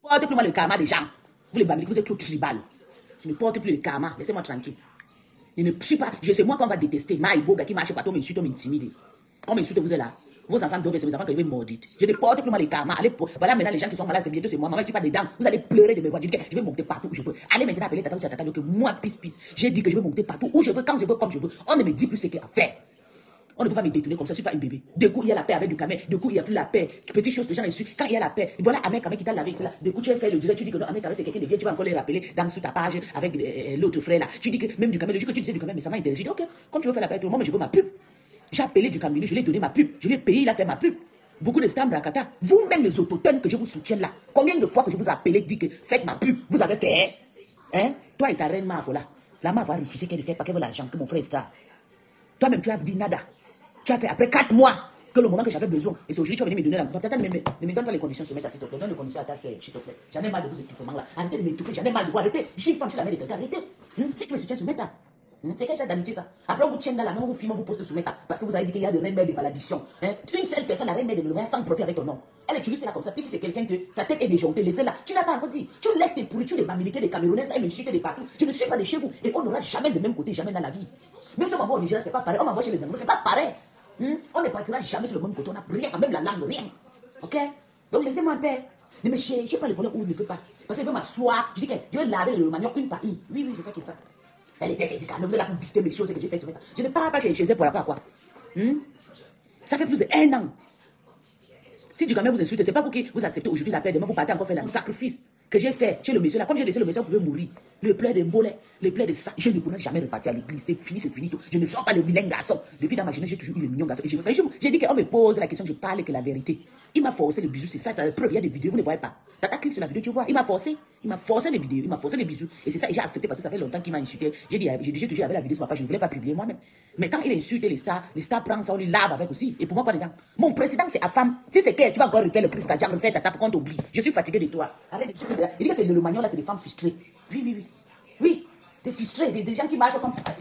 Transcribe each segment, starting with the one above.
portez plus moi le karma des gens. Vous les bambiliques, vous êtes trop tribal. Je ne porte plus le karma. Laissez-moi tranquille. Je ne suis pas. Je sais moi qu'on va détester. Maïboga qui marche partout, m'insulte, m'intimide. On m'insulte, vous êtes là. Vos enfants dorment, c'est vos enfants que je vais maudire. Je ne porte plus moi le karma. Allez, voilà maintenant les gens qui sont malades, c'est bientôt c'est moi. Maman, je ne suis pas dedans. Vous allez pleurer de me voir. Je dis que je vais monter partout où je veux. Allez maintenant appeler tata ou tata que moi, pisse. J'ai dit que je vais monter partout où je veux, quand je veux, comme je veux. On ne me dit plus ce qu'il y a à faire. On ne peut pas me détourner comme ça, je ne suis pas une bébé. Du coup, il y a la paix avec du camé. Du coup, il n'y a plus la paix. Petite chose, les gens insultent. Quand il y a la paix, voilà Ahmed Kamé qui t'a lavé, c'est là. Du coup, tu as fait le direct, tu dis que non, Ahmed Kamé, c'est quelqu'un de bien, tu vas encore les rappeler dans sur ta page avec l'autre frère là. Tu dis que même du camé, le jour que tu disais du camé, mais ça m'a intéressé. Je dis, ok, comme tu veux faire la paix, moi, mais je veux ma pub. J'ai appelé du camé, je lui ai donné ma pub. Je lui ai payé, il a fait ma pub. Beaucoup de stars Brakata. Vous-même, les autochtones que je vous soutiens là, combien de fois que je vous ai appelé, dit que faites ma pub, vous avez fait, hein? Toi et ta reine Mavo là. La Mavo a refusé qu'elle ne fait pas qu'elle veut l'argent que mon frère est star. Toi-même, tu as dit nada. Tu as fait après 4 mois que le moment que j'avais besoin. Et c'est aujourd'hui que tu vas venir me donner la. Tata, ne me donne pas les conditions de se mettre à s'il te plaît. Donne les conditions à ta soeur, s'il te plaît. J'en ai mal de vous étouffements là. Arrêtez de m'étouffer, j'en ai mal de vous. Arrêtez. Je suis une femme, je suis la mère de quelqu'un. Arrêtez. Si tu me soutiens, soumettre. C'est quel genre d'amitié ça? Après, on vous tient dans la main, on vous filme, on vous poste soumettre. Parce que vous avez dit qu'il y a de reine mère de malédiction. Une seule personne, la reine mère de l'Orient, sans profit avec ton nom. Elle utilise cela comme ça. Puis si c'est quelqu'un que sa tête est déjontée, laissez-la. Tu n'as pas encore dit. Tu laisses tes pourritures, les bamiliqués, les Camerounais, et me chuter de partout. Je ne suis pas de chez vous. Et on n'aura jamais de même côté, jamais dans la vie. Même si on m'envoie au Nigeria, c'est pas pareil. On m'envoie chez les Anglo, c'est pas pareil. On ne partira jamais sur le même côté, on n'a rien, même la langue, rien. Ok? Donc laissez-moi en paix. Ne me cherchez pas les problèmes où il ne fait pas. Parce qu'il veut m'asseoir. Je dis que je vais laver le manioc une par une. Oui, c'est ça qui est ça. Elle était chez du calme, vous êtes là pour visiter mes choses que j'ai fait ce matin. Je ne parle pas chez elle pour rapport à quoi. Ça fait plus d'1 an. Si du calme vous insulte, c'est pas vous qui vous acceptez aujourd'hui la paix. Demain vous partez encore faire le sacrifice que j'ai fait chez le monsieur là. Comme j'ai laissé le monsieur, vous pouvez mourir. Le plaid de mbolet, le plaid de ça. Je ne pourrai jamais repartir à l'église. C'est fini tout. Je ne sors pas le vilain garçon. Depuis dans ma jeunesse, j'ai toujours eu le mignon garçon. Et j'ai dit qu'on me pose la question, je parle que la vérité. Il m'a forcé le bisou, c'est ça, la preuve, il y a des vidéos, vous ne voyez pas. Tata clique sur la vidéo, tu vois, il m'a forcé les vidéos, il m'a forcé les bisous. Et c'est ça, et j'ai accepté parce que ça fait longtemps qu'il m'a insulté. J'ai toujours avec la vidéo sur ma page, je ne voulais pas publier moi-même. Mais quand il insulte les stars prennent ça, on les lave avec aussi. Et pour moi, pas dedans. Mon président, c'est Afam. Si c'est que tu vas encore refaire le Christ cardiaque, refaire ta tape, qu'on t'oublie. Je suis fatigué de toi. Arrête de suivre. Il dit que le magnon là, c'est des femmes frustrées. Oui. Des frustrés, des gens qui marchent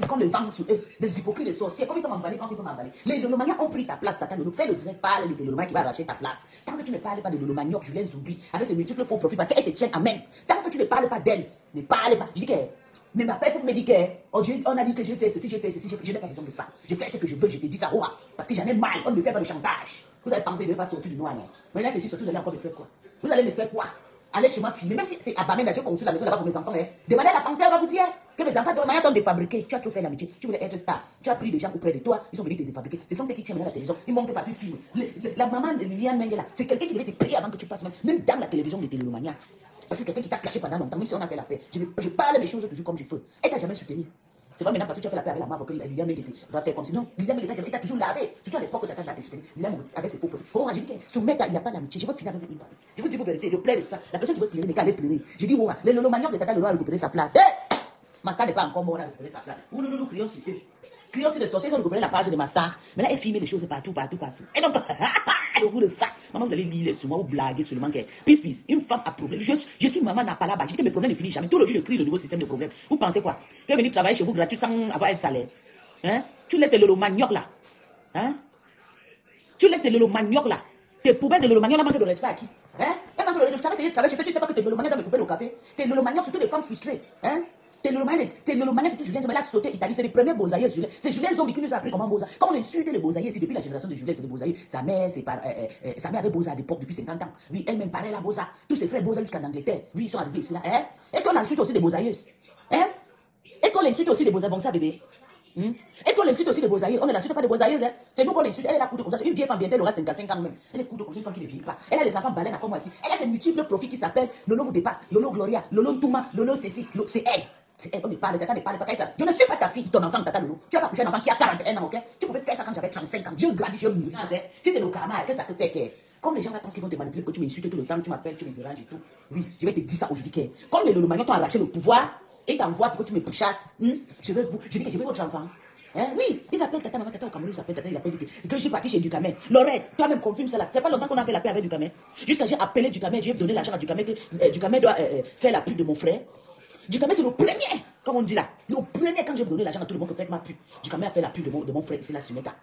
comme le vent sur eux, des hypocrites, des sorciers. Comme ils t'ont emballé, quand ils t'ont emballé. Les Lolomaniens ont pris ta place, Tata Lolo. Fais le direct, parle de Lolomania qui va arracher ta place. Tant que tu ne parles pas de Lolomania, je les oublie avec ce multiple faux profit parce qu'elle te tient en main. Tant que tu ne parles pas d'elle, ne parle pas. Je dis que, ne m'appelle pour me dire que, on a dit que j'ai fait ceci, je n'ai pas besoin de ça. Je fais ce que je veux, je te dis ça, parce que j'en ai mal, on ne me fait pas de chantage. Vous avez pensé que je ne vais pas sortir du noir, non? Maintenant que je suis sorti, vous allez encore me faire quoi? Vous allez me faire quoi? Allez chez moi filmer, même si c'est à Bamenda, j'ai construit la maison là-bas pour mes enfants. Demandez à la panthère, va vous dire que mes enfants t'ont défabriqué. Tu as trop fait l'amitié, tu voulais être star. Tu as pris des gens auprès de toi, ils sont venus te défabriquer. Ce sont eux qui tiennent la télévision, ils montent pas, tu filmes. La maman de Liliane Mengela, c'est quelqu'un qui devait te payer avant que tu passes même dans la télévision de Télélomania. Parce que c'est quelqu'un qui t'a caché pendant longtemps, même si on a fait la paix. Je parle des choses toujours comme je veux. Elle t'a jamais soutenu. C'est pas maintenant parce que tu as fait la paix avec la Mavo que Liliane Mengela va faire comme si non. Liliane Mengela, il t'a toujours lavé. Surtout à l'époque où tu as soutenu. Liliane avec ses faux profits. Oh, j'ai dit que soumettre, il n'y a pas d'amitié. Je veux finir avec une balle. Je vous dis vos vérités, le plaît de ça. La personne qui veut pleurer, mais qu'elle pleurer. Je dis, oh, le Lolomaniac de Tata Lolo a récupéré sa place. Mastar n'est pas encore mort, on a récupéré sa place. Ouloulou, crions sur eux. Crions sur les sorciers, ils ont récupéré la page de Mastar. Maintenant, elle filme les choses partout. Et donc, au bout de ça, maman, vous allez lire sur moi ou blaguer seulement que, peace, une femme a problème. Je suis maman n'a pas là-bas. Je dis que mes problèmes ne finissent jamais. Tout le jour, je crie le nouveau système de problèmes. Vous pensez quoi? Que venir travailler chez vous gratuit sans avoir un salaire? Tu laisses les Lolomaniacs là. Tu laisses les Lolomaniacs là. Tes poubelles de Lolomaniacs, on a manqué de respect à qui? Tu travailles chez toi, tu sais pas que tes Lolomaniacs dans mes poubelles au café. Tes Lolomaniacs, surtout les femmes frustrées. Tes Lolomaniacs, surtout Julien, là, sauté Italie, c'est les premiers beaux-aïeux, Julien. C'est Julien Zombi qui nous a appris comment Beaux-Arts. Quand on insulte les Beaux-Arts, c'est depuis la génération de Julien, c'est les Beaux-Arts. Sa mère avait Beaux-Arts à l'époque, depuis 50 ans. Oui, elle-même parlait la Beaux-Arts. Tous ses frères Beaux-Arts jusqu'en Angleterre. Oui, ils sont arrivés ici, là. Est-ce qu'on insulte aussi des Beaux-Arts? Est-ce qu'on insulte aussi des Beaux-Arts? Bon, ça, bébé. Est-ce qu'on l'insulte aussi des Beaux-Arts? On ne l'insulte pas des Beaux-Arts, c'est nous qu'on l'insulte. Elle est là coudre comme ça. C'est une vieille femme, bientôt elle aura 55 ans même. Elle est coudre comme ça, une femme qui ne vieillit pas. Elle a les enfants baleines comme moi ici. Elle a ses multiples profits qui s'appellent Lolo vous dépasse, Lolo Gloria, Lolo Touma, Lolo Cécile. C'est elle. C'est elle, on ne parle, Tata ne parle pas. Je ne suis pas ta fille, ton enfant, Tata Lolo. Tu as pas couché un enfant qui a 41 ans, ok? Tu pouvais faire ça quand j'avais 35 ans. Je grandis, je mûris. Si c'est le karma, qu'est-ce que ça te fait que. Comme les gens là pensent qu'ils vont te manipuler, que tu m'insultes tout le temps, tu m'appelles, tu me déranges et tout. Oui, je vais te dire ça aujourd'hui. Comme les Lolomaniens t'ont arraché le pouvoir et t'envoient pour que tu me pourchasses, je dis que je vais votre enfant. Oui, ils appellent Tata, maman, Tata au Cameroun, ils appellent Tata, ils appellent que je suis parti chez Ducamel. Lorette, toi-même confirme cela. C'est pas longtemps qu'on a fait la paix avec Ducamel. Juste quand j'ai appelé Ducamel, j'ai donné l'argent à Ducamel que Ducamel doit faire la pub de mon frère. Ducamel, c'est le premier, comme on dit là. Le premier, quand j'ai donné l'argent à tout le monde pour faire ma pub. Ducamel a fait la pub de mon frère, c'est la Sumeta.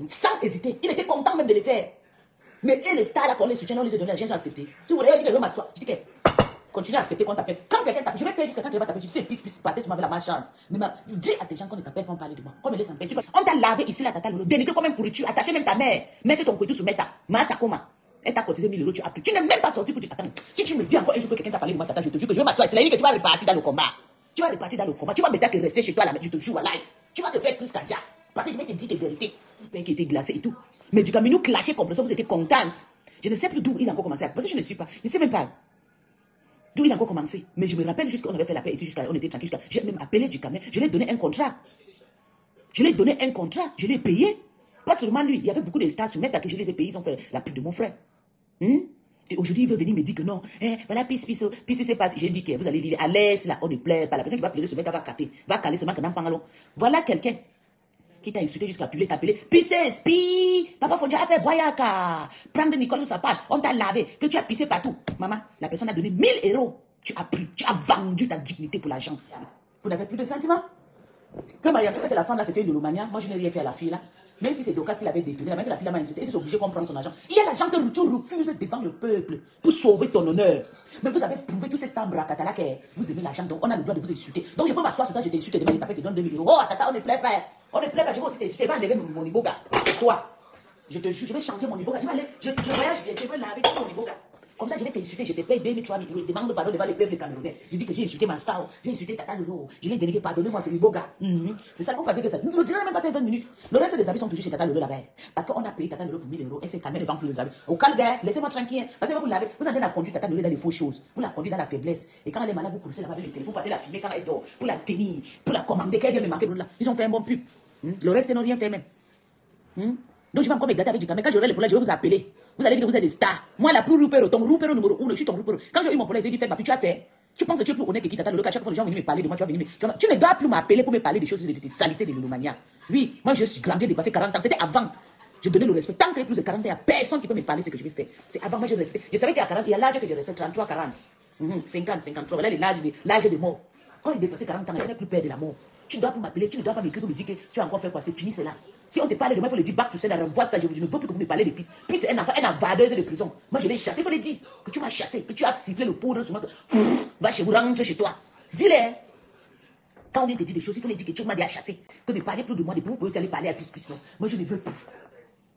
Sans hésiter. Il était content même de le faire. Mais et les stars là qu'on les soutient, on les a donné l'argent, ils ont accepté. Si vous voulez, je dis que je vais m'asseoir. Je dis que Continue à accepter qu'on t'appelle. Quand quelqu'un t'appelle, je vais faire jusqu'à quand quelqu'un va t'appeler. Tu sais, pisse, partez sur ma la malchance. Dis à tes gens qu'on ne t'appelle pas, on parle de moi. Qu'on me laisse en paix. On t'a lavé ici, là, tata lolo. Dénigré comme un pourriture. Attaché même ta mère. Mets ton couteau sur Meta. Mata Koma. Elle t'a cotisé 1000 euros, tu as pris. Tu n'es même pas sorti pour te t'attendre. Si tu me dis encore un jour que quelqu'un t'a parlé de moi, tata, je te jure que je vais m'asseoir. C'est la ligne que tu vas repartir dans le combat. Tu vas repartir dans le combat. Tu vas peut-être rester chez toi à la maison. Je te jure, là. Tu vas te faire plus qu'Adia. Parce que je vais te dire tes vérités. Père qui était glacé et tout. Mais du caminou clashé comme ça, vous étiez contente. Je ne sais plus d'où il a encore commencé. Parce que je ne sais pas. Je ne sais même pas d'où il a encore commencé. Mais je me rappelle juste qu'on avait fait la paix ici, on était tranquille. J'ai même appelé du camion. Je lui ai donné un contrat. Je lui ai donné un contrat. Je l'ai payé. Pas seulement lui. Il y avait beaucoup de stars sur Meta que je les ai payés. Ils ont fait la pub de mon frère. Et aujourd'hui, il veut venir me dire que non. Voilà, pisse, c'est parti. J'ai dit que vous allez dire, à l'aise, là, on ne plaît pas. La personne qui va pleurer se mettre va cater. Va caler seulement que dans pangalon. Voilà quelqu'un qui t'a insulté jusqu'à t'appeler. Pisses, Papa Fondia a fait boyaka. Prendre Nicole sur sa page. On t'a lavé. Que tu as pissé partout. Maman, la personne a donné 1000 euros. Tu as pris. Tu as vendu ta dignité pour l'argent. Vous n'avez plus de sentiments? Quand Maria, tu sais que la femme là, c'était une lomania. Moi, je n'ai rien fait à la fille là. Même si c'est Docas qui l'avait détourné, la mère que la fille m'a insulté, ils sont obligés de comprendre son argent. Il y a l'argent que tu refuses devant le peuple pour sauver ton honneur. Mais vous avez prouvé tous ces stambrakatala que vous aimez l'argent, donc on a le droit de vous insulter. Donc je peux m'asseoir sur toi, je t'insulte, demain je t'appelle, je te donne 2000 euros. Oh, tata, on ne plaît pas. On ne plaît pas, je vais aussi t'insulter, je vais enlever mon iboga. C'est toi. Je te jure, je vais changer mon iboga. Je vais aller, je voyage, je vais laver tout mon iboga. Comme ça, je vais t'insulter, je te paye 2000, 3000 euros. Demande pardon devant les peuples camerounais. Je dis que j'ai insulté ma star, j'ai insulté Tata Lolo. Je l'ai délégué, pardonnez-moi, c'est Iboga. C'est ça, vous pensez que ça. Nous ne dirons même pas fait 20 minutes. Le reste des habits sont toujours chez Tata Lolo là-bas. Parce qu'on a payé Tata Lolo pour 1000 euros. Elle s'est calmée devant plus les habits. Au calme, gars, laissez-moi tranquille. Parce que vous l'avez, vous avez la conduite Tata Lolo dans les fausses choses. Vous la conduite dans la faiblesse. Et quand elle est malade, vous coulez là-bas avec le téléphone, vous partez la filmer quand elle dort. Pour la tenir, pour la commander, qu'elle vient me manquer de là. Ils ont fait un bon pub. Le reste, ils n'ont rien fait même. Donc je vais encore me gâter avec du caméra. Quand j'aurai le problème, je vais vous appeler. Vous allez dire que vous êtes des stars. Moi, la plus roupero, ton roupero numéro 1, je suis ton roupero. Quand j'ai eu mon problème, j'ai dit, fais ma pub, tu as fait. Tu penses que tu es plus honnête que qui t'attend le cas. Chaque fois, les gens viennent me parler de moi, tu vas venir me. Tu ne dois plus m'appeler pour me parler des choses, des saletés de l'homomania. Oui, moi, je suis grandi, j'ai dépassé 40 ans. C'était avant. Je donnais le respect. Tant qu'il y a plus de 40 ans, il n'y a personne qui peut me parler de ce que je vais faire. C'est avant, moi, je respecte. Je savais qu'il y a 40, il y a l'âge que je respecte, 33, 40. 50, 53. Voilà l'âge de mort. Quand j'ai dépassé 40 ans, je n'ai plus peur de la mort. Tu ne dois pas m'appeler, tu ne dois pas m'écrire pour me dire que tu as encore fait quoi. C'est fini, c'est là. Si on te parle de moi, il faut le dire back to sender, revois ça. Je ne veux plus que vous me parlez de pisse. Puis c'est un enfant, une avadeuse de prison. Moi, je l'ai chassé, il faut le dire. Que tu m'as chassé, que tu as sifflé le poudre sur moi. Que... Va chez vous, rentre chez toi. Dis-le. Quand on vient te dire des choses, il faut le dire que tu m'as déjà chassé. Que ne parlez plus de moi, de vous pouvez aussi aller parler à pisse, non. Moi, je ne veux plus.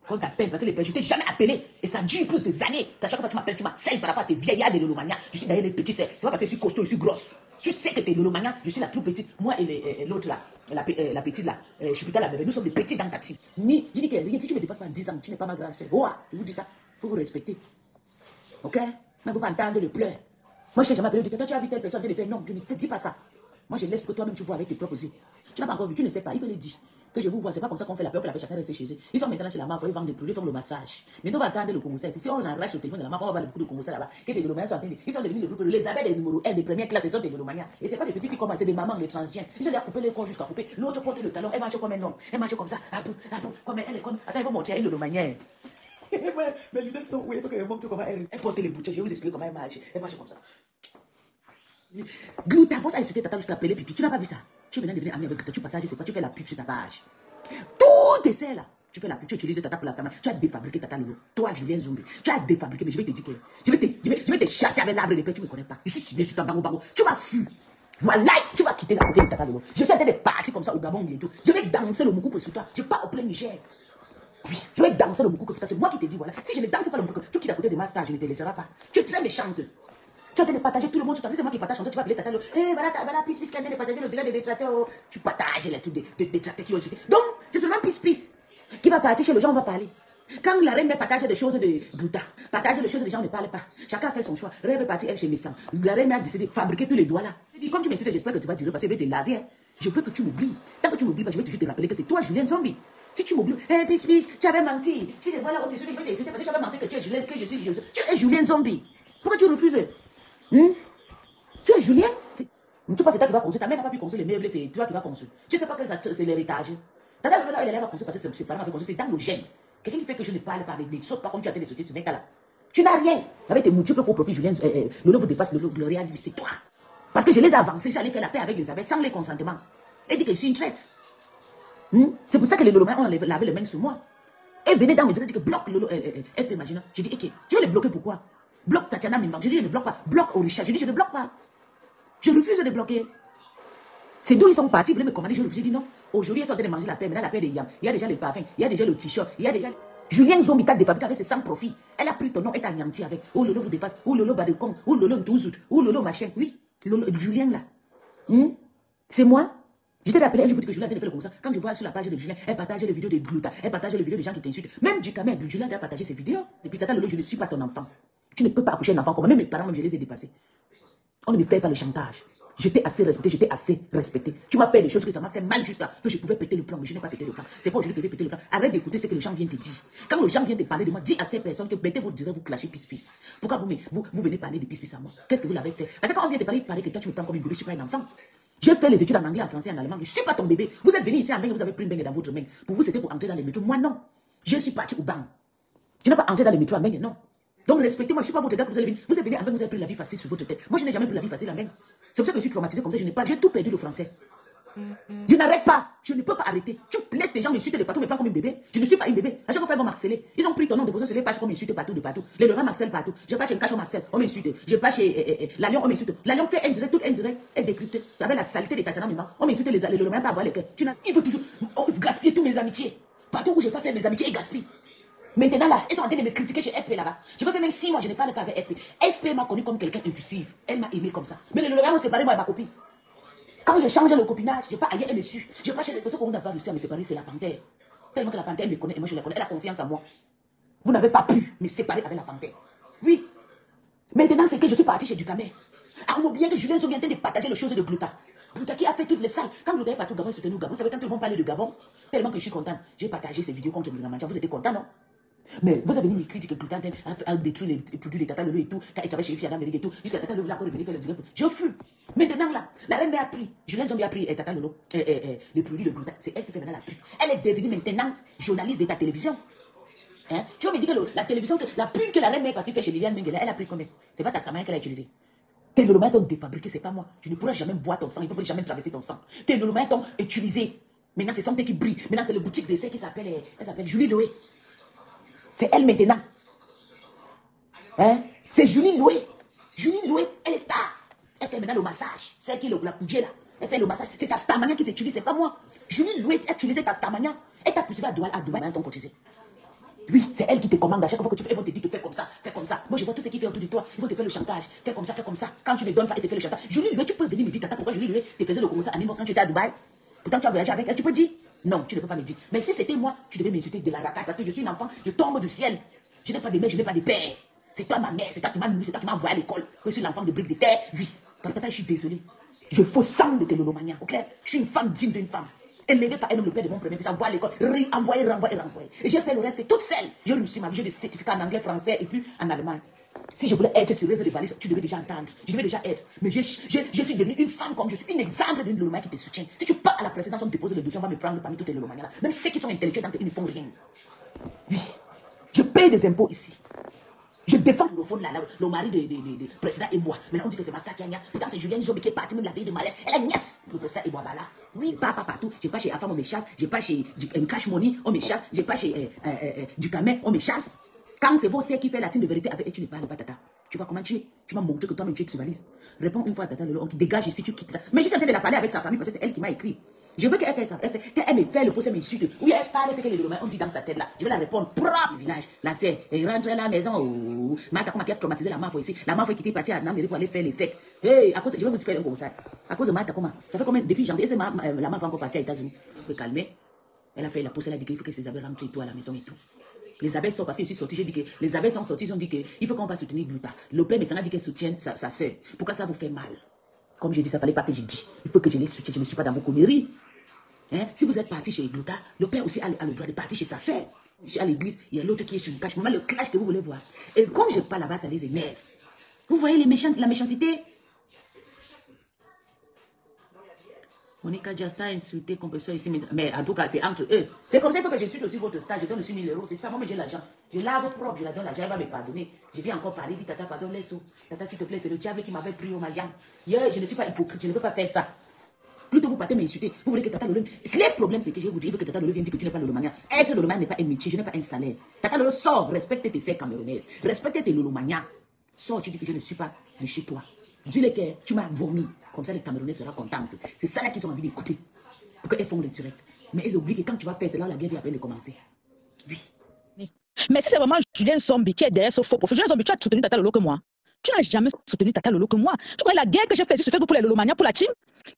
Quand t'appelles, parce que les pères, je t'ai jamais appelé. Et ça dure plus des années. À chaque fois que tu m'appelles, tu m'appelles par rapport à tes vieillards de l'olomania. Je suis derrière les petits, c'est pas parce que je suis costaud, je suis grosse. Tu sais que t'es l'olomania, je suis la plus petite. Moi et l'autre là, la petite là, je suis pas la merveille. Nous sommes des petits dans ta team. Ni, je dis que rien, si tu me dépasses pas 10 ans, tu n'es pas ma grande soeur. Oh, je vous dis ça. Faut vous respecter. Ok? Mais vous pas entendre le pleur. Moi, je n'ai jamais appelé de toi, tu as vu telle personne, tu le fais. Non, je ne te dis pas ça. Moi, je laisse que toi-même tu vois avec tes propres yeux. Tu n'as pas encore vu, tu ne sais pas, il faut le dire. Que je vous vois, c'est pas comme ça qu'on fait la paix, on fait la paix, chacun reste chez eux. Ils sont maintenant chez la mafia, ils vendent des produits, ils font le massage. Mais on va attendre le Congo. Si on arrache le téléphone de la mafia, on va voir beaucoup de Congo là-bas. Ils sont devenus les abeilles des numéros 1 des premières classes, ils sont des mélomaniens. Et c'est pas des petits filles comme ça, c'est des mamans, les transgenres. Ils ont déjà coupé les corps jusqu'à couper. L'autre porte le talon, elle marche comme un homme. Elle marche comme ça, comme elle est comme. Attends, ils vont monter à une manière. Mais lunettes sont où il faut qu'elle montre comment elle porte les boutons. Je vais vous expliquer comment elle marche. Elle marche comme ça. Glou, ta bosse a insulté Tata jusqu'à appeler pipi. Tu n'as pas vu ça? Tu es maintenant devenu ami avec Tata, tu partages, c'est quoi? Tu fais la pub sur ta page. Tout essaie là. Tu fais la pub, tu utilises Tata pour l'instant. Tu as défabriqué Tata Lolo. Toi, Julien Zombie. Tu as défabriqué, mais je vais te dire que je vais te chasser avec l'arbre de paix. Tu ne me connais pas. Je suis ciblé sur ton bango. Tu vas fuir. Voilà, tu vas quitter la côté de Tata Lolo. Je suis en train de partir comme ça au Gabon bientôt. Je vais danser le moukoupe sur toi. Je pars au plein Niger. Oui, je vais danser le moukoupe. C'est moi qui te dis, voilà. Si je ne danse pas le moukoupe, tu quittes à côté de ma star, je ne te laisserai pas. Tu es très méchante. Tu es en train de partager tout le monde, c'est moi qui partage, tu vas appeler Tata Lolo. Voilà, pisse, qui est en train de partager le direct des détracteurs. Tu partages les trucs des détracteurs qui ont insulté. Donc, c'est seulement pisse qui va partir chez les gens, on va parler. Quand la reine partage des choses de Bouddha, partage des choses des gens ne parlent pas. Chacun fait son choix. Rêve partir elle chez Messan. La reine a décidé de fabriquer tous les doigts là. Je dis, comme tu m'insultes, j'espère que tu vas dire parce que je vais te laver. Je veux que tu m'oublies. Tant que tu m'oublies pas, je vais toujours te rappeler que c'est toi, Julien Zombie. Si tu m'oublies, pisse, tu avais menti. Si je vois là où tu es, je vais t'insulter parce que tu avais menti que tu es Julien, que je suis Julien. Tu es Julien Zombie. Pourquoi tu refuses? Tu es Julien? Tu penses que c'est toi qui vas construire. Ta mère n'a pas pu construire les meubles, c'est toi qui vas construire. Tu ne sais pas que c'est l'héritage. Tata Lolo, elle va construire parce que ses parents avaient construit. C'est dans le gène. Quelqu'un qui fait que je ne parle pas, ne saute pas comme tu as été de sauter ce mec-là. Tu n'as rien. Avec tes multiples faux profils, Julien, Lolo vous dépasse, Lolo, Gloria, lui, c'est toi. Parce que je les ai avancés, je suis allé faire la paix avec Elisabeth sans les consentements. Elle dit que je suis une traite. C'est pour ça que les Lolomains ont lavé les mains sur moi. Elle venait dans mes yeux, elle dit que bloque Lolo, elle fait imaginer. J'ai dit, ok, je vais les bloquer pourquoi? Bloque Tatiana Mimba. Je dis, je ne bloque pas. Bloque Orisha. Je dis, je ne bloque pas. Je refuse de bloquer. C'est d'où ils sont partis, ils voulaient me commander. Je refuse. Je dis non. Aujourd'hui, ils sont en train de manger la paix. Maintenant, la paix de yam. Il y a déjà le parfum. Il y a déjà le t-shirt. Il y a déjà. Julien Zombi t'a défabriqué avec ses 100 profits. Elle a pris ton nom et t'a anéanti avec. Oh Lolo vous dépasse. Oh Lolo Badekong. Oh Lolo Ntouzout. Oh Lolo machin. Oui. Lolo, Julien là. C'est moi. Je t'ai rappelé, je vous dis que Julien a fait comme ça. Quand je vois sur la page de Julien, elle partage les vidéos de Glouta, elle partage les vidéos des gens qui t'insultent. Même du Camer, Julien a partagé ses vidéos. Et puis, tata Lolo, je ne suis pas ton enfant. Tu ne peux pas accoucher un enfant comme moi. Même mes parents, même je les ai dépassés. On ne me fait pas le chantage. J'étais assez respecté, j'étais assez respecté. Tu m'as fait des choses que ça m'a fait mal jusqu'à que je pouvais péter le plan, mais je n'ai pas pété le plan. C'est pas aujourd'hui que je vais péter le plan. Arrête d'écouter ce que les gens viennent te dire. Quand les gens viennent te parler de moi, dis à ces personnes que mettez vous direz vous clasher pis-pis. Pourquoi vous venez parler de pis-pis à moi? Qu'est-ce que vous l'avez fait? Parce que quand on vient te parler, il paraît que toi tu me prends comme une bébé, je ne suis pas un enfant. J'ai fait les études en anglais, en français, en allemand. Je ne suis pas ton bébé. Vous êtes venu ici en main, vous avez pris une bague dans votre main. Pour vous, c'était pour entrer dans les métros. Moi, non. Je suis parti au banc. Tu n'as pas entré dans les métros en main, non. Donc respectez-moi, je ne suis pas votre gars que vous allez venir. Vous êtes venu en main, vous avez pris la vie facile sur votre tête. Moi, je n'ai jamais pris la vie facile en main. C'est pour ça que je suis traumatisé comme ça. J'ai tout perdu le français. Je n'arrête pas. Je ne peux pas arrêter. Tu laisses les gens m'insulter de partout, me prends comme une bébé. Je ne suis pas une bébé. À chaque fois, ils vont m'harceler. Ils ont pris ton nom de position sur les pages pour m'insulter partout, de partout. Les Laurent Marcel partout. Je pas chez Nkacho Marcel, on m'insulte. Je pas chez Lalion, on m'insulte. Lalion fait indirect, tout indirect, est décrypté. Avec la saleté des Tatiana Mimba. On m'insulte les Laurent pas avoir le cœur. Il faut toujours gaspiller tous mes amitiés. Partout où je n'ai pas fait mes amitiés, ils gaspillent. Maintenant là, ils sont en train de me critiquer chez FP là-bas. Je peux faire même 6 mois, je n'ai pas parlé avec FP. FP m'a connu comme quelqu'un impulsif. Elle m'a aimé comme ça. Mais les Laurent m'ont séparé, moi et ma copine. Quand j'ai changé le copinage, je n'ai pas ailleurs, elle me suit. Je n'ai pas chez les personnes qu'on n'a pas réussi à me séparer, c'est la panthère. Tellement que la panthère me connaît et moi je la connais. Elle a confiance en moi. Vous n'avez pas pu me séparer avec la panthère. Oui. Maintenant, c'est que je suis parti chez Ducamel. En oubliant que Julien Zombi est en train de partager les choses de Glouta. Glouta qui a fait toutes les salles. Quand Glouta est parti au Gabon, c'était nous au Gabon. Vous savez, quand tout le monde parlait de Gabon, tellement que je suis content. J'ai partagé ces vidéos contre Glouta. Vous étiez content, non? Mais vous avez venu m'écrire que Glouta a détruit les produits de Tata Lolo et tout. Quand il avait chez Fiana et tout. Jusqu'à Tata Lolo, là, quand il est venu faire le direct. Je fume. Maintenant, là, la reine a pris. Julien Zombi a pris Tata Lolo, les produits de Glouta. C'est elle qui fait maintenant la pub. Elle est devenue maintenant journaliste de ta télévision. Hein? Tu vas me dire que la télévision, la pub que la reine est partie faire chez Liliane Mengele, elle a pris combien? C'est pas Tastamania qu'elle a utilisé. Tes Lolomans t'ont défabriqué, c'est pas moi. Je ne pourrai jamais boire ton sang, ils ne pourront jamais traverser ton sang. Tes Lolomans t'ont utilisé. Maintenant, c'est son thé qui brille. Maintenant, c'est le boutique d'essai qui s'appelle Julie Loé. C'est elle maintenant. Hein? C'est Julie Loué. Julie Loué, elle est star. Elle fait maintenant le massage. C'est qui la coudier là. Elle fait le massage. C'est ta Starmania qui s'utilise, c'est pas moi. Julie Loué a utilisé ta Starmania. Elle t'a poussé à Dubaï maintenant ton cotisé. Oui, c'est elle qui te commande. À chaque fois que tu fais, ils vont te dire que fais comme ça, fais comme ça. Moi, je vois tout ce qui fait autour de toi. Ils vont te faire le chantage. Fais comme ça, fais comme ça. Quand tu ne donnes pas, ils te font le chantage. Julie Loué, tu peux venir me dire, tata, pourquoi Julie Loué te faisait le gros ça à Nîmes quand tu étais à Dubaï? Pourtant, tu as voyagé avec elle. Tu peux dire? Non, tu ne peux pas me dire. Mais si c'était moi, tu devais m'insulter de la racaille parce que je suis une enfant. Je tombe du ciel. Je n'ai pas de mère, je n'ai pas de père. C'est toi ma mère, c'est toi qui m'as nourri, c'est toi qui m'as envoyé à l'école. Que je suis l'enfant de briques de terre. Oui. Tata, je suis désolé. Je faux sang de tes lolomanias, ok? Je suis une femme digne d'une femme. Élevé par un homme, le père de mon premier fils, envoyé à l'école, renvoyé. Et j'ai fait le reste toute seule. J'ai réussi ma vie, j'ai des certificats en anglais, français et puis en allemand. Si je voulais être tueuse de valises, tu devais déjà entendre. Je devais déjà être. Mais je suis devenue une femme comme je suis, un exemple d'une lolomania qui te soutient. Si tu pars à la présidence, on te dépose le dossier, on va me prendre parmi toutes les lolomanias là. Même ceux qui sont intellectuels, ils ne font rien. Oui. Je paye des impôts ici. Je défends le fond, le mari de président Ebois. Maintenant, on dit que c'est Masta qui a niasse. Pourtant, c'est Julien Zombi qui est parti, même la veille de malaise. Elle a niasse. Le président Ebois, là. Oui, pas partout. Je n'ai pas chez Afam, on me chasse. Je n'ai pas chez Cash Money, on me chasse. Je n'ai pas chez Ducamel, on me chasse. Quand c'est vos sœurs qui fait la team de vérité avec et tu ne parles pas, tata. Tu vois comment tu es? Tu m'as montré que toi-même tu es tribaliste. Réponds une fois à tata, on dégage ici, tu quittes là. Mais je suis en train de la parler avec sa famille parce que c'est elle qui m'a écrit. Je veux qu'elle fasse ça. Elle me fait le procès, m'insulte. Oui, elle parle, c'est que les Lolomans on dit dans sa tête là. Je vais la répondre propre. Village, la sœur, elle rentre à la maison. Oh, Mata, comment qui a traumatisé la mafia ici. La mafia qui était partie à Namiri pour aller faire les fêtes. Hey, à cause, je vais vous faire un conseil. À cause de Mata, comment? Ça fait combien? Depuis janvier, c'est la mafia encore partie aux États-Unis. Pour se calmer. Elle a fait la pause, elle a dit qu'il faut que ses abeilles rentrent et tout à la maison et tout. Les abeilles sont, parce que je suis sorti, j'ai dit que les abeilles sont sorties, ils ont dit qu'il faut qu'on va soutenir Glouta. Le père Messana dit qu'elle soutient sa sœur. Pourquoi ça vous fait mal? Comme j'ai dit, ça ne fallait pas que j'ai dit. Il faut que je les soutienne, je ne suis pas dans vos conneries. Hein? Si vous êtes parti chez Glouta, le père aussi a le droit de partir chez sa sœur. À l'église, il y a l'autre qui est sur le cache. Maman, le clash que vous voulez voir. Et comme je parle là-bas, ça les énerve. Vous voyez les méchants, la méchanceté? Monica Jasta a insulté compresseur ici, mais en tout cas, c'est entre eux. C'est comme ça, il faut que je suive aussi votre stage. Je donne aussi 1000 €. C'est ça, moi, j'ai l'argent. Je lave propre, je la donne l'argent, elle va me pardonner. Je viens encore parler, dit tata, pardonne les sous. Tata, s'il te plaît, c'est le diable qui m'avait pris au Malian. Je ne suis pas hypocrite, je ne veux pas faire ça. Plutôt vous partez m'insulter. Vous voulez que Tata Lolo. Le problème, c'est que je vais vous dire que Tata Lolo vienne dire que tu n'es pas Lolomania. Être Lolomania n'est pas un métier, je n'ai pas un salaire. Tata Lolo sort, respecte tes sœurs camerounaises. Respecte tes Lolomania. Sors, tu dis que je ne suis pas de chez toi. Dis-le que tu m'as vomi. Comme ça, les Camerounais seront contents. C'est ça là qu'ils ont envie d'écouter. Pour qu'elles font le direct. Mais ils oublient que quand tu vas faire, c'est là la guerre vient à peine de commencer. Oui. Mais si c'est vraiment Julien Zombie qui est derrière ce faux profil, Julien Zombie, tu as soutenu Tata Lolo que moi. Tu n'as jamais soutenu Tata Lolo que moi. Tu crois la guerre que j'ai faite sur Facebook pour les Lolomania, pour la team?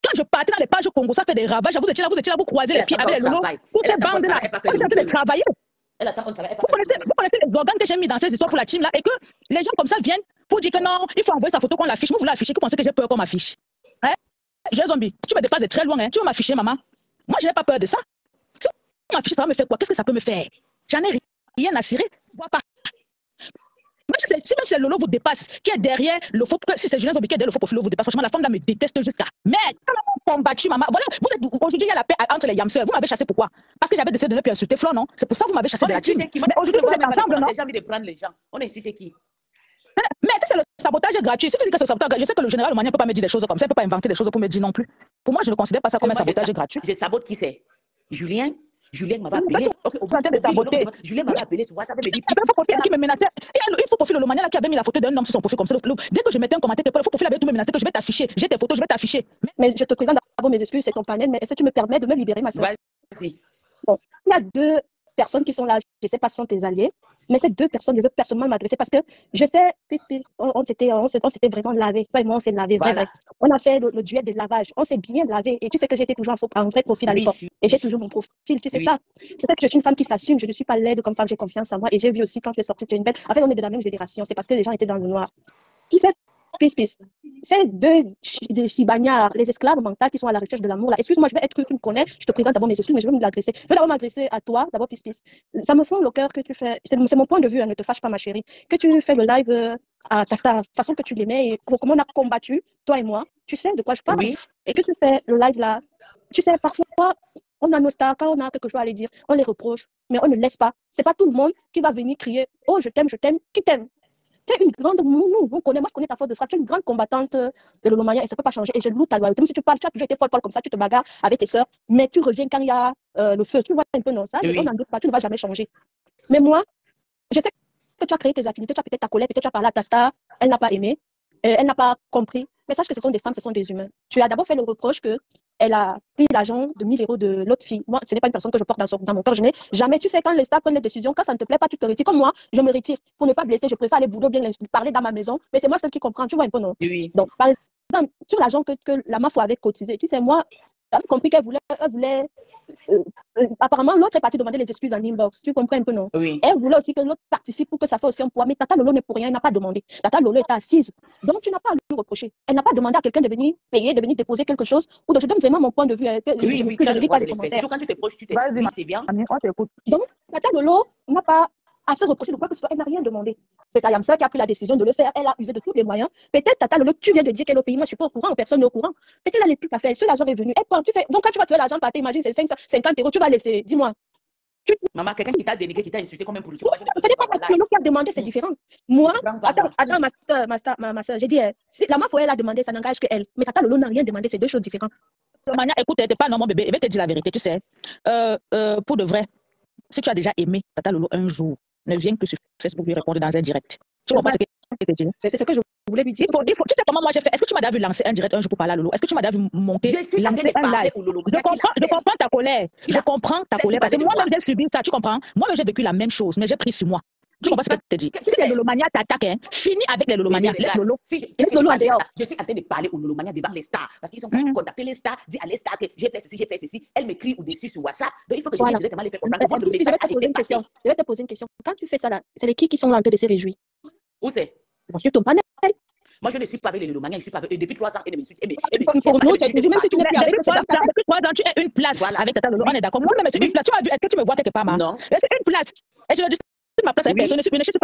Quand je partais dans les pages Congo, ça fait des ravages. Vous étiez là, vous croisez les pieds avec les Lolo. Pour ces bandes là, vous êtes en train de travailler. Vous connaissez les organes que j'ai mis dans ces histoires pour la team là et que les gens comme ça viennent pour dire que non, il faut envoyer sa photo qu'on l'affiche. Moi, vous l'affichez, vous pensez que j'ai peur qu'on m'affiche. Hein? Julien Zombie, tu me dépasses de très loin. Hein? Tu veux m'afficher, maman? Moi, je n'ai pas peur de ça. Si on m'affiche, ça va me faire quoi? Qu'est-ce que ça peut me faire? J'en ai rien à cirer. Vois pas. Si même si Lolo vous dépasse, qui est derrière le faux, si c'est Julien Zombie qui est derrière le faux profil vous dépasse, franchement, la femme là me déteste jusqu'à. Mais quand on a combattu, maman, voilà, aujourd'hui, il y a la paix entre les yamseurs. Vous m'avez chassé pourquoi? Parce que j'avais décidé de ne plus insulter Flo, non? C'est pour ça que vous m'avez chassé de la team. Mais aujourd'hui, vous êtes ensemble, non? J'ai envie de prendre les gens. On a insulté qui? Mais si c'est le sabotage gratuit, si tu dis que c'est le sabotage gratuit, je sais que le général Omania ne peut pas me dire des choses comme ça, il ne peut pas inventer des choses pour me dire non plus. Pour moi, je ne considère pas ça comme un sabotage gratuit. Je sabote qui c'est? Julien m'avait appelé. Julien m'avait appelé sur WhatsApp. Il qui me menaçait. Il faut profil Lolomania qui avait mis la photo d'un homme sur son profil comme ça. Dès que je mettais un commentaire, il faut profil avait tout me menacer que je vais t'afficher. J'ai tes photos, je vais t'afficher. Mais je te présente d'abord mes excuses, c'est ton panel, mais est-ce que tu me permets de me libérer, ma soeur? Vas-y. Bon, il y a deux personnes qui sont là, je ne sais pas si sont tes alliés, mais ces deux personnes, je veux personnellement m'adresser parce que je sais, on s'était vraiment lavé. Toi et moi, on s'est lavé. Voilà. On a fait le duel de lavage. On s'est bien lavé. Et tu sais que j'étais toujours un vrai profil à l'époque. Et j'ai toujours mon profil. Tu sais ça. C'est vrai que je suis une femme qui s'assume. Je ne suis pas laide comme femme. J'ai confiance en moi. Et j'ai vu aussi quand tu es sortie, tu es une belle. En fait, on est de la même génération. C'est parce que les gens étaient dans le noir. Qui fait peace. Ces deux chibagnards, les esclaves mentales qui sont à la recherche de l'amour là. Excuse-moi, je vais être que tu me connais. Je te présente d'abord mes excuses, mais je vais me l'adresser. Je vais d'abord m'adresser à toi, d'abord peace. Ça me fond le cœur que tu fais. C'est mon point de vue, hein, ne te fâche pas, ma chérie. Que tu fais le live à ta façon que tu l'aimais et comment on a combattu, toi et moi. Tu sais de quoi je parle. Oui. Et que tu fais le live là. Tu sais, parfois, on a nos stars, quand on a quelque chose à aller dire, on les reproche, mais on ne laisse pas. C'est pas tout le monde qui va venir crier « Oh, je t'aime, qui t'aime ?» Tu es une grande, moi je connais ta force de frappe, tu es une grande combattante de l'Olomania et ça ne peut pas changer. Et je loue ta loyauté. Même si tu parles, tu as toujours été folle comme ça, tu te bagarres avec tes soeurs, mais tu reviens quand il y a le feu. Tu vois un peu non ça, on n'en doute pas, tu ne vas jamais changer. Mais moi, je sais que tu as créé tes affinités, tu as peut-être ta colère, peut-être tu as parlé à ta star, elle n'a pas aimé, elle n'a pas compris. Mais sache que ce sont des femmes, ce sont des humains. Tu as d'abord fait le reproche que elle a pris l'argent de 1000 € de l'autre fille. Moi, ce n'est pas une personne que je porte dans mon cœur. Je n'ai jamais, tu sais, quand les stars prennent les décisions, quand ça ne te plaît pas, tu te retires. Comme moi, je me retire. Pour ne pas blesser, je préfère aller boulot, bien parler dans ma maison. Mais c'est moi celle qui comprend. Tu vois un peu, non? Oui. Donc, par exemple, sur l'argent que la mafia avait cotisé, tu sais, moi, j'avais compris qu'elle voulait apparemment, l'autre est partie demander les excuses en inbox. Tu comprends un peu, non? Oui. Elle voulait aussi que l'autre participe pour que ça fasse aussi un poids. Mais Tata Lolo n'est pour rien, elle n'a pas demandé. Tata Lolo était assise. Donc, tu n'as pas à lui reprocher. Elle n'a pas demandé à quelqu'un de venir payer, de venir déposer quelque chose. Ou de, je donne vraiment mon point de vue. Je ne lis pas les commentaires. Quand tu te proches, tu t'es. Oui, c'est bien. Donc, Tata Lolo n'a pas à se reprocher de quoi que ce soit. Elle n'a rien demandé. C'est sa Yamsa qui a pris la décision de le faire. Elle a usé de tous les moyens. Peut-être, Tata Lolo, tu viens de dire qu'elle est au pays. Moi, je ne suis pas au courant. Personne n'est au courant. Peut-être elle n'est plus pas fait. Si l'argent est venu, elle prend. Tu sais, donc quand tu vas tuer l'argent par imagine, c'est 50 €. Tu vas laisser. Dis-moi. Maman, quelqu'un qui t'a dénégué, qui t'a insulté comme un pourri. Ce n'est pas Tata Lolo qui a demandé, c'est différent. Moi, attends, ma soeur, j'ai dit, si la mafia, elle a demandé, ça n'engage que elle. Mais Tata Lolo n'a rien demandé, c'est deux choses différentes. Écoute, t'es pas non, mon bébé, je vais te dire la vérité, tu sais. Pour de vrai, si tu as déjà aimé Tata Lolo un jour, ne viens que sur Facebook lui répondre dans un direct. Tu comprends ce que je te dis? C'est ce que je voulais lui dire. Tu sais comment moi j'ai fait? Est-ce que tu m'as déjà vu lancer un direct un jour pour parler à Lolo? Est-ce que tu m'as déjà vu monter, lancer un live? Je comprends ta colère. Je comprends ta colère. Parce que moi-même j'ai subi ça, tu comprends? Moi-même j'ai vécu la même chose, mais j'ai pris sur moi. Tu comprends ce que je te dis? Si les Lolomania t'attaquent, hein, finis avec les Lolomania. Laisse Lolo. Laisse Lolo en dehors. Je suis en train de parler aux Lolomania devant les stars. Parce qu'ils ont contacté les stars, dit à les stars que j'ai fait ceci. Elle m'écrit au-dessus sur WhatsApp. Donc il faut que je vienne directement les faire comprendre. Je vais te poser une question. Quand tu fais ça là, c'est les qui sont là en train de se réjouir? Où c'est? Sur ton panel. Moi, je ne suis pas avec les Lolomania, je suis pas avec eux depuis 3 ans. Et pour nous, tu as dit même que tu n'es plus avec eux. Depuis 3 ans, tu es une place avec Tata Lolo. On est d'accord. Moi-même, c'est une place. Tu as vu, est-ce que tu me vois quelque part, ma? Non. C'est une place. Et je le dis, ma place avec personne. Je ne cherche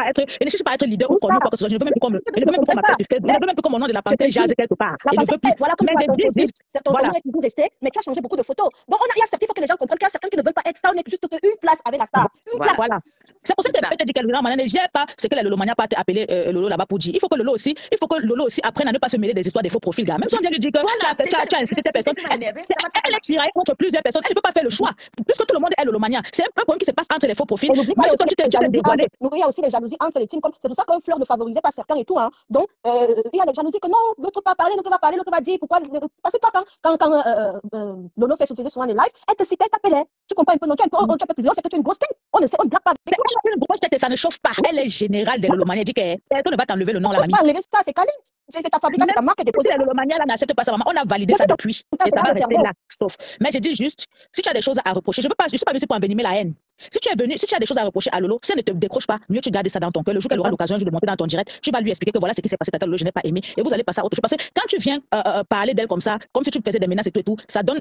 pas à être leader ou connu ou quoi que ce soit. Je ne veux même plus qu'on m'appelle sur Facebook. Je ne veux même plus que mon nom de la panthère jase quelque part. Je ne veux plus. Voilà comment c'est ton nom est toujours resté, mais tu as changé beaucoup de photos. Donc, il y a certains, il faut que les gens comprennent qu'il y a certains qui ne veulent pas être star, on n'est juste qu'une place avec la star. Voilà. C'est pour ça que C'est ça. peut-être dit que Lolo Mania ne gère pas ce que la Lolomania pas appelé Lolo là-bas pour dire. Il faut que Lolo aussi apprenne à ne pas se mêler des histoires des faux profils, gars. Même si on vient lui dire que Voilà, tu as incité telle personne, elle est tiraillée contre plusieurs personnes. Elle ne peut pas faire le choix. Puisque tout le monde est Lolomania. C'est un problème qui se passe entre les faux profils. Et n'oublie pas, Même il y a si toi, aussi tu les t'es jalousies dévoilé. il y a aussi les jalousies entre les teams. C'est pour ça que Fleur ne favorisait pas certains et tout. Hein. Donc, il y a les jalousies que non, l'autre va parler, l'autre va dire. Pourquoi? Parce que toi, quand Lolo fait souffrir souvent les lives, elle te citait, elle t'appelait. Tu comprends un peu? Non, tu as un peu plus. C'est que tu es une grosse tête. On ne blague pas. Elle a une grosse tête et ça ne chauffe pas. Elle est générale des Lolomania. Elle dit que personne ne va t'enlever le nom, la mamie. Tu vas enlever ça, c'est calé. C'est ta fabrication, c'est ta marque. Si la Lolomania là n'accepte pas ça, maman, on a validé ça depuis. Et ça va rester là, sauf. Mais je dis juste, si tu as des choses à reprocher, je ne suis pas venu pour envenimer la haine. Si tu as des choses à reprocher à Lolo, si elle ne te décroche pas, mieux tu gardes ça dans ton cœur. Le jour qu'elle aura l'occasion de monter dans ton direct, tu vas lui expliquer que voilà ce qui s'est passé, Tata Lolo, je n'ai pas aimé. Et vous allez passer à autre chose. Parce que quand tu viens parler d'elle comme ça, comme si tu faisais des menaces et tout, ça donne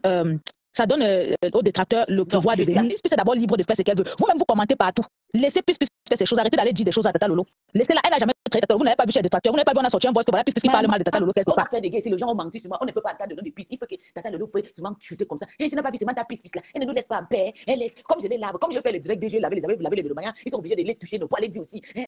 aux détracteurs le pouvoir de venir. Puis c'est d'abord libre de faire ce qu'elle veut. Vous-même, vous commentez partout. Laissez plus faire ces choses. Arrêtez d'aller dire des choses à Tata Lolo. Laissez-la. Elle n'a jamais traité Tata Lolo. Vous n'avez pas vu chez les détracteurs. Vous n'avez pas vu on a sorti un voice que voilà, plus qui parle mal de Tata Lolo quelque part. On va faire des gays. Si les gens ont menti sur moi, on ne peut pas attendre de donner des pistes. Il faut que Tata Lolo fait souvent chuter comme ça. Et tu n'as pas vu, c'est ta piste là. Elle ne nous laisse pas en paix. Elle laisse. Comme je les lave, comme je fais le direct DG, laver les Lolomania, ils sont obligés de les toucher, ne pas les dire aussi.